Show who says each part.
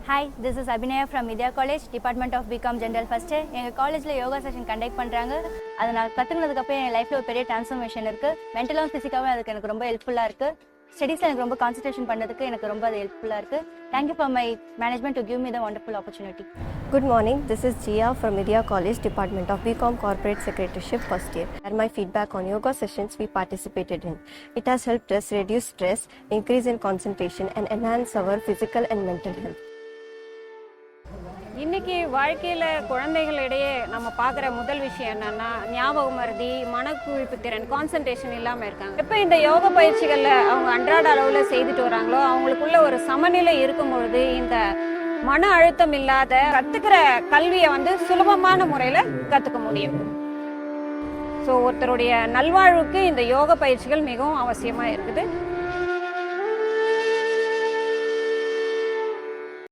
Speaker 1: Hi, this is Abhinaya from Vidya College, Department of BCom General First year. எங்கள் காலேஜில் yoga session conduct பண்ணுறாங்க. அதை நான் கற்றுக்கினதுக்கப்புறம் என் லைஃப்பில் ஒரு பெரிய ட்ரான்ஸ்ஃபர்மேஷன் இருக்குது. மென்டலாகவும் ஃபிசிக்காகவும் அதுக்கு எனக்கு ரொம்ப ஹெல்ப்ஃபுல்லாக இருக்குது. ஸ்டடீஸில் எனக்கு ரொம்ப கான்சன்ட்ரேஷன் பண்ணதுக்கு எனக்கு ரொம்ப அது ஹெல்ப்ஃபுல்லாக இருக்குது. Thank you for my management to give me the wonderful opportunity.
Speaker 2: Good morning, this is Jia from Vidya College, Department of BCom Corporate Secretaryship First year. And my feedback on yoga sessions we participated in. It has helped us reduce stress, increase in concentration and enhance our physical and mental health.
Speaker 3: இன்னைக்கு வாழ்க்கையில் குழந்தைகளிடையே நம்ம பார்க்குற முதல் விஷயம் என்னென்னா ஞாபக மறதி, மனக்குவிப்பு திறன், கான்சன்ட்ரேஷன் இல்லாமல் இருக்காங்க. எப்போ இந்த யோக பயிற்சிகளில் அவங்க அன்றாட அளவில் செய்துட்டு வராங்களோ அவங்களுக்குள்ள ஒரு சமநிலை இருக்கும் பொழுது இந்த மன அழுத்தம் இல்லாத கற்றுக்கிற கல்வியை சுலபமான முறையில் கற்றுக்க முடியும். ஸோ ஒருத்தருடைய நல்வாழ்வுக்கு இந்த யோக பயிற்சிகள் மிகவும் அவசியமாக இருக்குது.